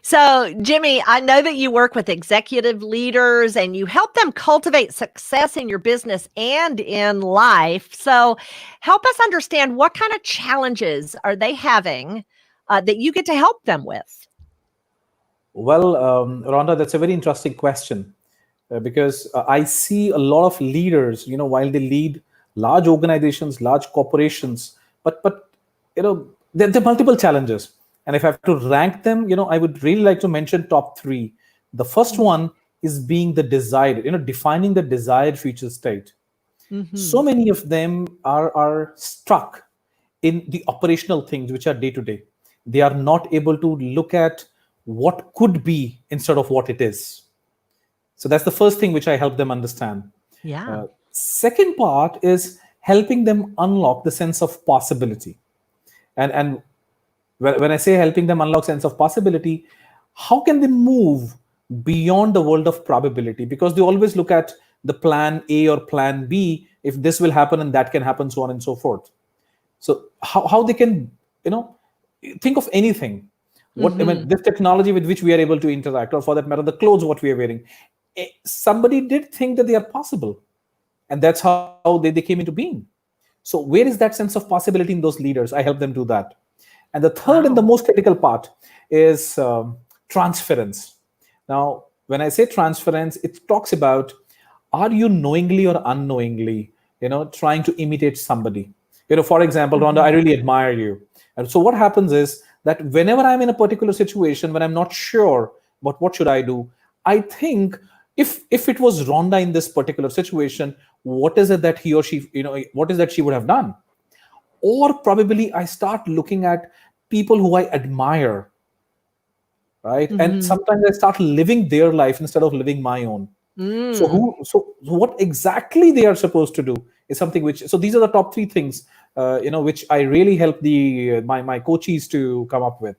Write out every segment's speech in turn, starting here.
So, Jimmy, I know that you work with executive leaders and you help them cultivate success in your business and in life. So, help us understand what kind of challenges are they having that you get to help them with? Well, Rhonda, that's a very interesting question because I see a lot of leaders, while they lead large organizations, large corporations, but there are multiple challenges. And if I have to rank them, I would really like to mention top three. The first one is being the desired, defining the desired future state. Mm-hmm. So many of them are stuck in the operational things which are day to day. They are not able to look at what could be instead of what it is. So that's the first thing which I help them understand. Yeah. Second part is helping them unlock the sense of possibility. And when I say helping them unlock sense of possibility, how can they move beyond the world of probability? Because they always look at the plan A or plan B, if this will happen and that can happen, so on and so forth. So how they can, think of anything. What I Mm-hmm. mean, this technology with which we are able to interact, or for that matter, the clothes what we are wearing, somebody did think that they are possible, and that's how they came into being. So where is that sense of possibility in those leaders? I help them do that. And the third and the Wow. most critical part is transference. Now, when I say transference, it talks about, are you knowingly or unknowingly, trying to imitate somebody? For example, Rhonda, I Mm-hmm. really admire you. And so what happens is that whenever I'm in a particular situation, when I'm not sure about what should I do, I think if it was Rhonda in this particular situation, what is it that he or she, what is that she would have done? Or probably I start looking at people who I admire, right? And Mm-hmm. sometimes I start living their life instead of living my own. So Mm. so what exactly they are supposed to do is something which, so these are the top three things, which I really help the my coaches to come up with.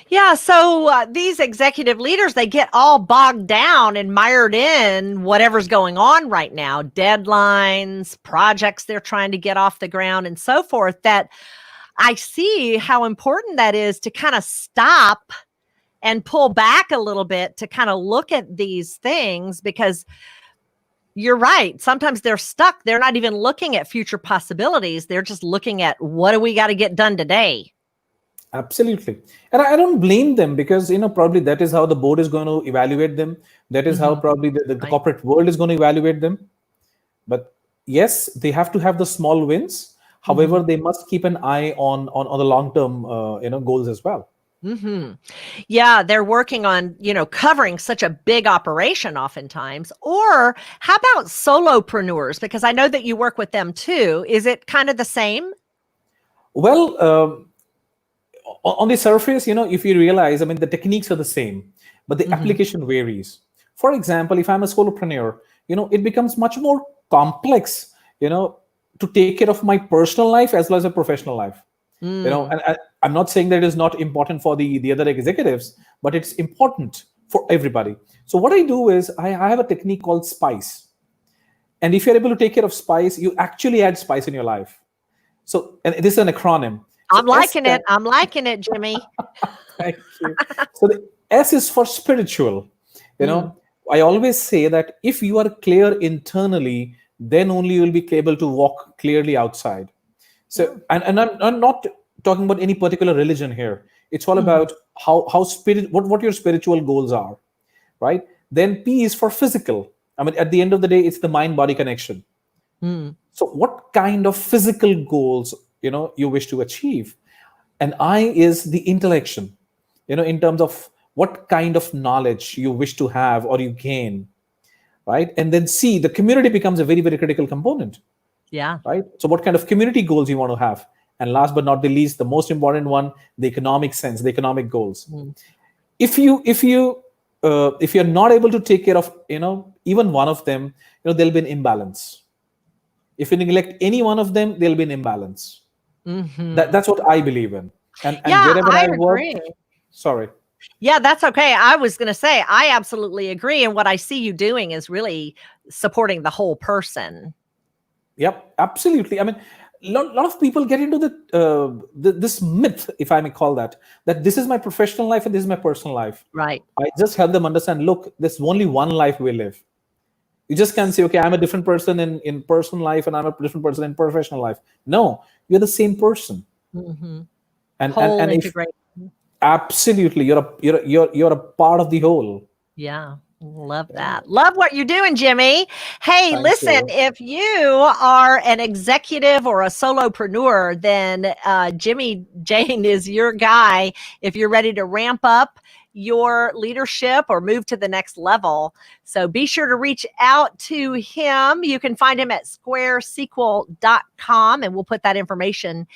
Yeah, so these executive leaders, they get all bogged down and mired in whatever's going on right now, deadlines, projects they're trying to get off the ground, and so forth. That I see how important that is to kind of stop and pull back a little bit to kind of look at these things because you're right. Sometimes they're stuck. They're not even looking at future possibilities. They're just looking at what do we got to get done today. Absolutely. And I don't blame them because, probably that is how the board is going to evaluate them. That is how Hmm. probably the Right. corporate world is going to evaluate them. But yes, they have to have the small wins. Hmm. However, they must keep an eye on the long term, goals as well. Hmm. Yeah, they're working on, covering such a big operation oftentimes. Or how about solopreneurs? Because I know that you work with them too. Is it kind of the same? Well, on the surface, if you realize, I mean, the techniques are the same, but the Hmm. application varies. For example, if I'm a solopreneur, it becomes much more complex, to take care of my personal life as well as a professional life. Mm. And I'm not saying that it is not important for the other executives, but it's important for everybody. So what I do is I have a technique called spice. And if you're able to take care of spice, you actually add spice in your life. So, and this is an acronym. So I'm S liking it. stands. I'm liking it, Jimmy. Thank you. So the S is for spiritual. You Mm. know, I always say that if you are clear internally, then only you will be able to walk clearly outside. So, Mm. and I'm not talking about any particular religion here. It's all Mhm. about how spirit, what your spiritual goals are, right? Then P is for physical. I mean, at the end of the day, it's the mind body connection. Mm. So what kind of physical goals you wish to achieve? And I is the intellection, in terms of what kind of knowledge you wish to have or you gain, right? And then C, the community becomes a very, very critical component, Yeah. right? So what kind of community goals you want to have? And last but not the least, the most important one, the economic sense, the economic goals. Mm. If you're not able to take care of even one of them, there'll be an imbalance. If you neglect any one of them, there'll be an imbalance. Mhm. That's what I believe in. And Yeah, wherever I I work, agree. sorry. Yeah, that's okay. I was gonna say, I absolutely agree, and what I see you doing is really supporting the whole person. Yep, absolutely. I mean, lot of people get into this myth, if I may call that this is my professional life and this is my personal life. Right. I just help them understand, look, there's only one life we live. You just can't say, okay, I'm a different person in personal life and I'm a different person in professional life. No, you're the same person. Mm-hmm. And Whole and if integration. absolutely, you're a part of the whole. Yeah. Love that. Love what you're doing, Jimmy. Hey, Thank listen, you. if you are an executive or a solopreneur, then Jimmy Jain is your guy if you're ready to ramp up your leadership or move to the next level. So be sure to reach out to him. You can find him at squaresequel.com, and we'll put that information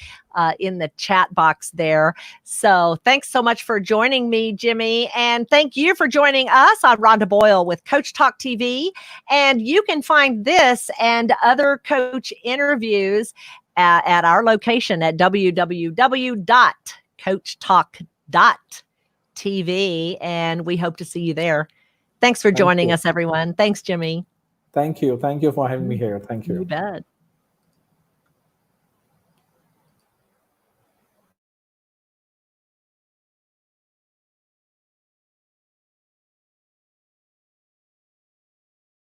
in the chat box there. So thanks so much for joining me, Jimmy. And thank you for joining us on Rhonda Boyle with Coach Talk TV. And you can find this and other coach interviews at our location at www.coachtalk.tv. And we hope to see you there. Thanks for Thank joining you. us, everyone. Thanks, Jimmy. Thank you. Thank you for having me here. Thank You you. bet.